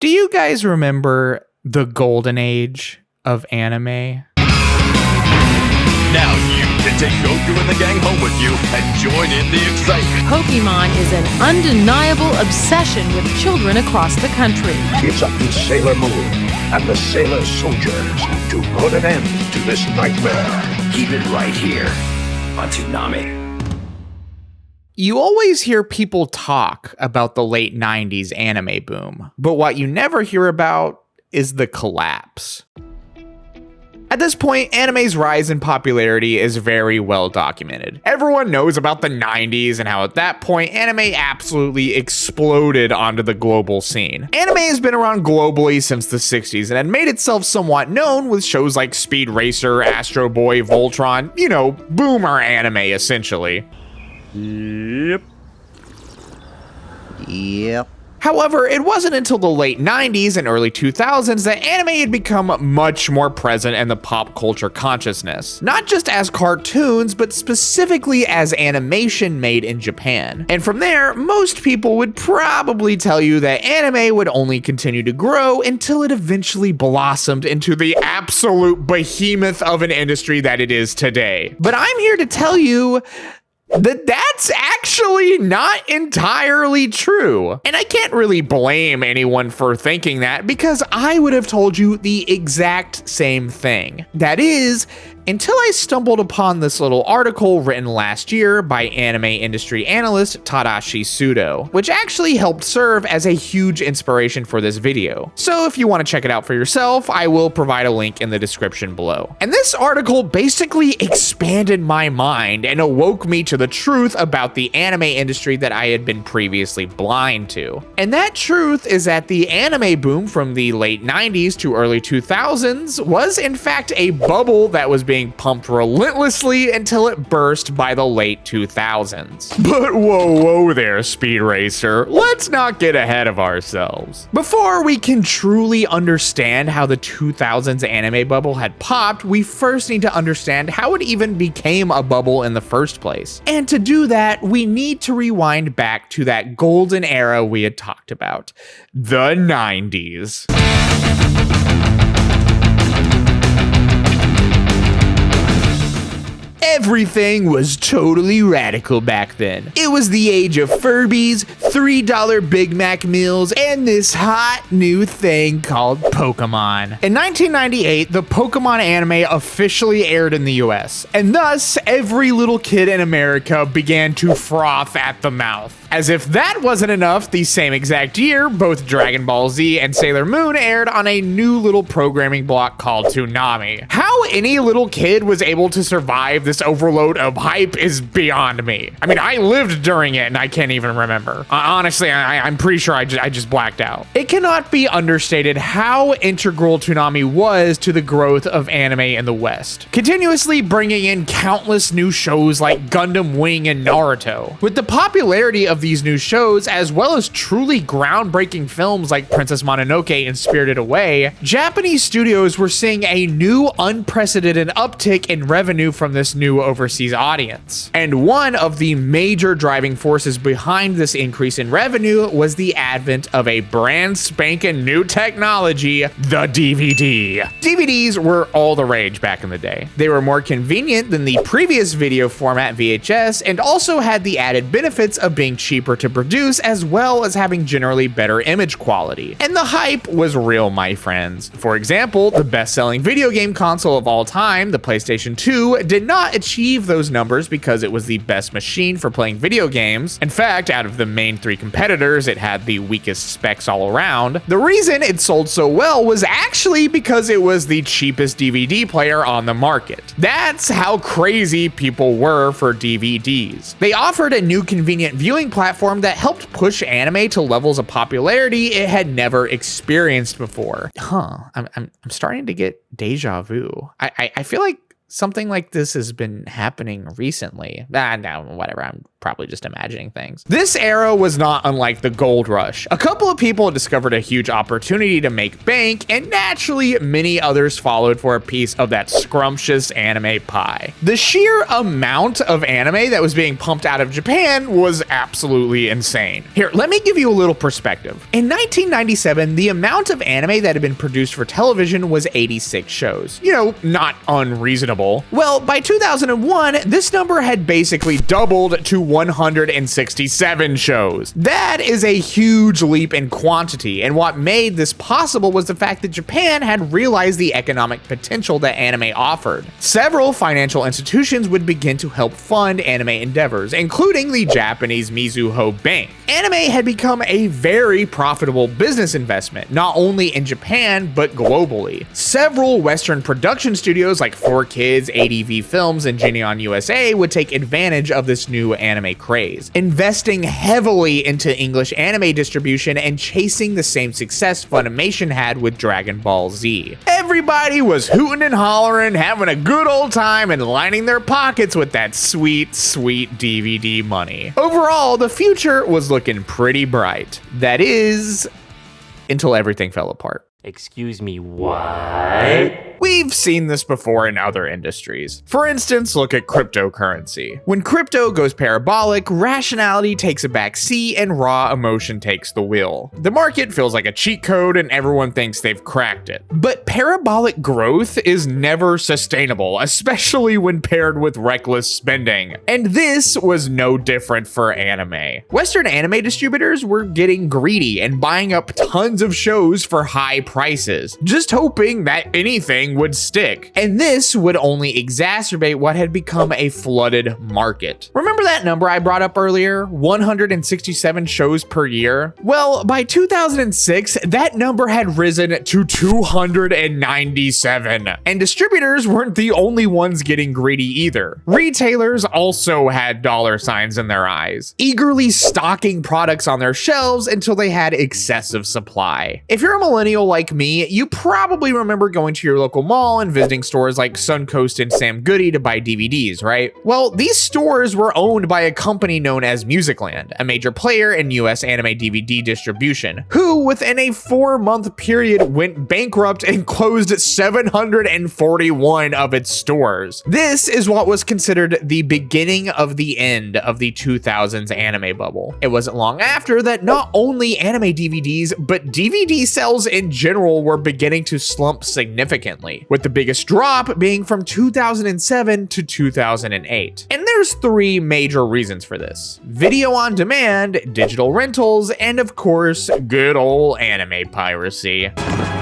Do you guys remember the golden age of anime? Now you can take Goku and the gang home with you and join in the excitement. Pokemon is an undeniable obsession with children across the country. It's up to Sailor Moon and the Sailor Soldiers to put an end to this nightmare. Keep it right here on Toonami. You always hear people talk about the late 90s anime boom, but what you never hear about is the collapse. At this point, anime's rise in popularity is very well documented. Everyone knows about the 90s and how at that point, anime absolutely exploded onto the global scene. Anime has been around globally since the 60s and had made itself somewhat known with shows like Speed Racer, Astro Boy, Voltron, boomer anime essentially. Yep. However, it wasn't until the late 90s and early 2000s that anime had become much more present in the pop culture consciousness. Not just as cartoons, but specifically as animation made in Japan. And from there, most people would probably tell you that anime would only continue to grow until it eventually blossomed into the absolute behemoth of an industry that it is today. But I'm here to tell you that's actually not entirely true. And I can't really blame anyone for thinking that because I would have told you the exact same thing. That is, until I stumbled upon this little article written last year by anime industry analyst Tadashi Sudo, which actually helped serve as a huge inspiration for this video. So if you want to check it out for yourself, I will provide a link in the description below. And this article basically expanded my mind and awoke me to the truth about the anime industry that I had been previously blind to. And that truth is that the anime boom from the late 90s to early 2000s was in fact a bubble that was being pumped relentlessly until it burst by the late 2000s. But whoa there, Speed Racer. Let's not get ahead of ourselves. Before we can truly understand how the 2000s anime bubble had popped, we first need to understand how it even became a bubble in the first place. And to do that, we need to rewind back to that golden era we had talked about, the 90s. Everything was totally radical back then. It was the age of Furbies, $3 Big Mac meals, and this hot new thing called Pokemon. In 1998, the Pokemon anime officially aired in the US, and thus every little kid in America began to froth at the mouth. As if that wasn't enough, the same exact year, both Dragon Ball Z and Sailor Moon aired on a new little programming block called Toonami. How any little kid was able to survive this overload of hype is beyond me. I mean, I lived during it and I can't even remember. Honestly, I'm pretty sure I just blacked out. It cannot be understated how integral Toonami was to the growth of anime in the West, continuously bringing in countless new shows like Gundam Wing and Naruto. With the popularity of these new shows, as well as truly groundbreaking films like Princess Mononoke and Spirited Away, Japanese studios were seeing a new unprecedented uptick in revenue from this new overseas audience. And one of the major driving forces behind this increase in revenue was the advent of a brand spanking new technology, the DVD. DVDs were all the rage back in the day. They were more convenient than the previous video format VHS and also had the added benefits of being cheaper to produce as well as having generally better image quality. And the hype was real, my friends. For example, the best-selling video game console of all time, the PlayStation 2, did not achieve those numbers because it was the best machine for playing video games. In fact, out of the main three competitors, it had the weakest specs all around. The reason it sold so well was actually because it was the cheapest DVD player on the market. That's how crazy people were for DVDs. They offered a new convenient viewing platform that helped push anime to levels of popularity it had never experienced before. I'm starting to get deja vu. I feel like something like this has been happening recently. No, whatever. I'm probably just imagining things. This era was not unlike the gold rush. A couple of people discovered a huge opportunity to make bank, and naturally, many others followed for a piece of that scrumptious anime pie. The sheer amount of anime that was being pumped out of Japan was absolutely insane. Here, let me give you a little perspective. In 1997, the amount of anime that had been produced for television was 86 shows. You know, not unreasonable. Well, by 2001, this number had basically doubled to 167 shows. That is a huge leap in quantity, and what made this possible was the fact that Japan had realized the economic potential that anime offered. Several financial institutions would begin to help fund anime endeavors, including the Japanese Mizuho Bank. Anime had become a very profitable business investment, not only in Japan, but globally. Several Western production studios like 4Kids, ADV Films, and Geneon USA would take advantage of this new anime craze, investing heavily into English anime distribution and chasing the same success Funimation had with Dragon Ball Z. Everybody was hooting and hollering, having a good old time, and lining their pockets with that sweet, sweet DVD money. Overall, the future was looking pretty bright. That is, until everything fell apart. Excuse me, what? We've seen this before in other industries. For instance, look at cryptocurrency. When crypto goes parabolic, rationality takes a back seat and raw emotion takes the wheel. The market feels like a cheat code and everyone thinks they've cracked it. But parabolic growth is never sustainable, especially when paired with reckless spending. And this was no different for anime. Western anime distributors were getting greedy and buying up tons of shows for high prices, just hoping that anything would stick. And this would only exacerbate what had become a flooded market. Remember that number I brought up earlier? 167 shows per year? Well, by 2006, that number had risen to 297. And distributors weren't the only ones getting greedy either. Retailers also had dollar signs in their eyes, eagerly stocking products on their shelves until they had excessive supply. If you're a millennial like me, you probably remember going to your local mall and visiting stores like Suncoast and Sam Goody to buy DVDs, right? Well, these stores were owned by a company known as Musicland, a major player in US anime DVD distribution, who within a 4-month period went bankrupt and closed 741 of its stores. This is what was considered the beginning of the end of the 2000s anime bubble. It wasn't long after that not only anime DVDs, but DVD sales in general were beginning to slump significantly, with the biggest drop being from 2007 to 2008. And there's 3 major reasons for this: video on demand, digital rentals, and of course, good old anime piracy.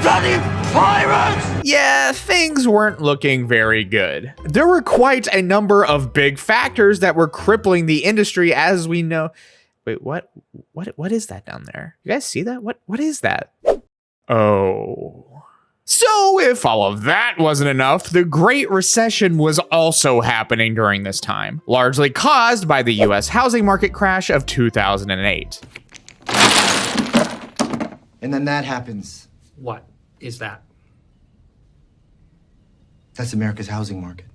Bloody pirates! Yeah, things weren't looking very good. There were quite a number of big factors that were crippling the industry, as we know. Wait, what is that down there? You guys see that? What is that? Oh. So if all of that wasn't enough, the Great Recession was also happening during this time, largely caused by the US housing market crash of 2008. And then that happens. What is that? That's America's housing market.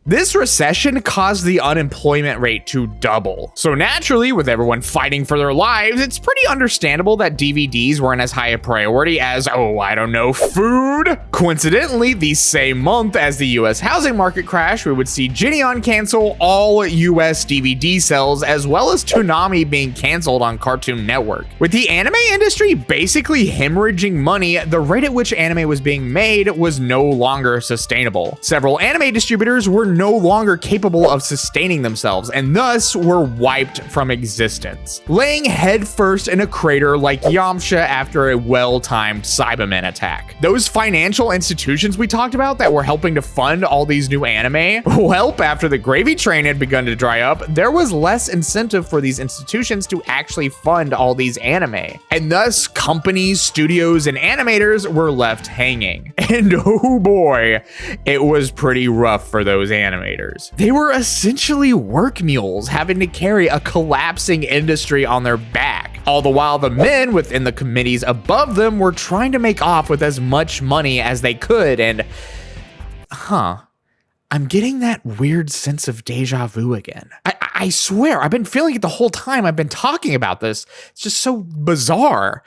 This recession caused the unemployment rate to double. So naturally, with everyone fighting for their lives, it's pretty understandable that DVDs weren't as high a priority as, food. Coincidentally, the same month as the US housing market crash, we would see Geneon cancel all US DVD sales, as well as Toonami being canceled on Cartoon Network. With the anime industry basically hemorrhaging money, the rate at which anime was being made was no longer sustainable. Several anime distributors were no longer capable of sustaining themselves and thus were wiped from existence, laying headfirst in a crater like Yamcha after a well-timed Cybermen attack. Those financial institutions we talked about that were helping to fund all these new anime, well, after the gravy train had begun to dry up, there was less incentive for these institutions to actually fund all these anime, and thus companies, studios, and animators were left hanging. And oh boy, it was pretty rough for those animators. They were essentially work mules having to carry a collapsing industry on their back, all the while the men within the committees above them were trying to make off with as much money as they could, and I'm getting that weird sense of deja vu again. I swear, I've been feeling it the whole time I've been talking about this. It's just so bizarre.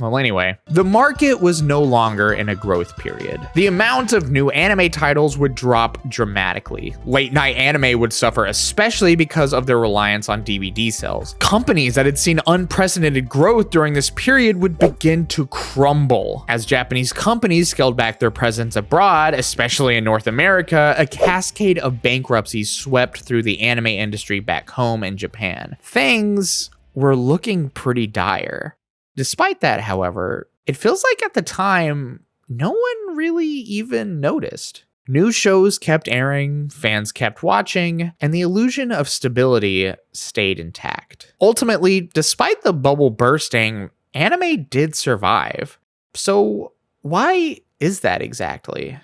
Well, anyway, the market was no longer in a growth period. The amount of new anime titles would drop dramatically. Late night anime would suffer, especially because of their reliance on DVD sales. Companies that had seen unprecedented growth during this period would begin to crumble. As Japanese companies scaled back their presence abroad, especially in North America, a cascade of bankruptcies swept through the anime industry back home in Japan. Things were looking pretty dire. Despite that, however, it feels like at the time, no one really even noticed. New shows kept airing, fans kept watching, and the illusion of stability stayed intact. Ultimately, despite the bubble bursting, anime did survive. So why is that exactly?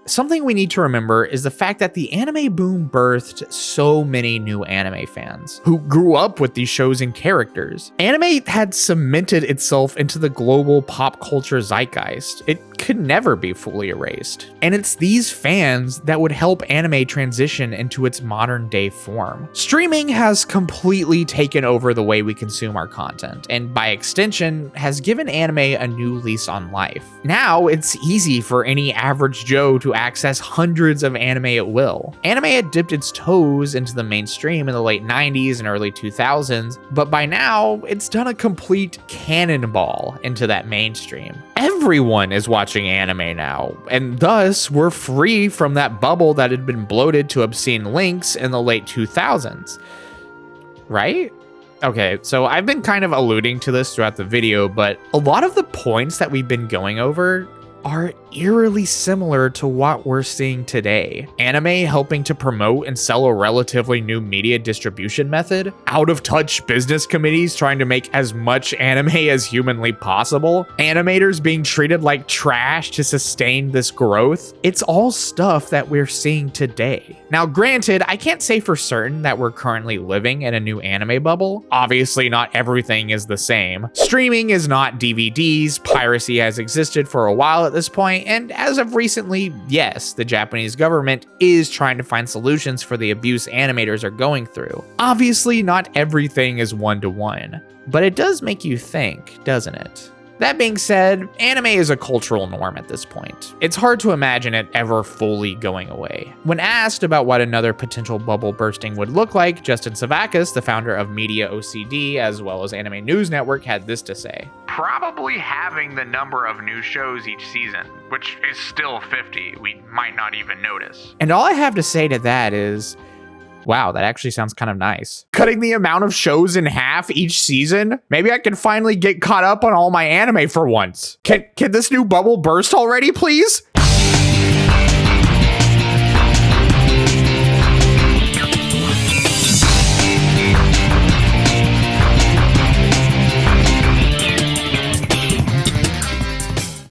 Something we need to remember is the fact that the anime boom birthed so many new anime fans who grew up with these shows and characters. Anime had cemented itself into the global pop culture zeitgeist. It could never be fully erased. And it's these fans that would help anime transition into its modern day form. Streaming has completely taken over the way we consume our content, and by extension, has given anime a new lease on life. Now, it's easy for any average Joe to access hundreds of anime at will. Anime had dipped its toes into the mainstream in the late 90s and early 2000s, but by now, it's done a complete cannonball into that mainstream. Everyone is watching anime now, and thus we're free from that bubble that had been bloated to obscene links in the late 2000s. Right? Okay, so I've been kind of alluding to this throughout the video, but a lot of the points that we've been going over are eerily similar to what we're seeing today. Anime helping to promote and sell a relatively new media distribution method, out-of-touch business committees trying to make as much anime as humanly possible, animators being treated like trash to sustain this growth. It's all stuff that we're seeing today. Now, granted, I can't say for certain that we're currently living in a new anime bubble. Obviously, not everything is the same. Streaming is not DVDs, piracy has existed for a while at this point, and as of recently, yes, the Japanese government is trying to find solutions for the abuse animators are going through. Obviously, not everything is one-to-one, but it does make you think, doesn't it? That being said, anime is a cultural norm at this point. It's hard to imagine it ever fully going away. When asked about what another potential bubble bursting would look like, Justin Savakis, the founder of Media OCD as well as Anime News Network, had this to say. Probably having the number of new shows each season, which is still 50. We might not even notice. And all I have to say to that is, wow, that actually sounds kind of nice. Cutting the amount of shows in half each season? Maybe I can finally get caught up on all my anime for once. Can this new bubble burst already, please?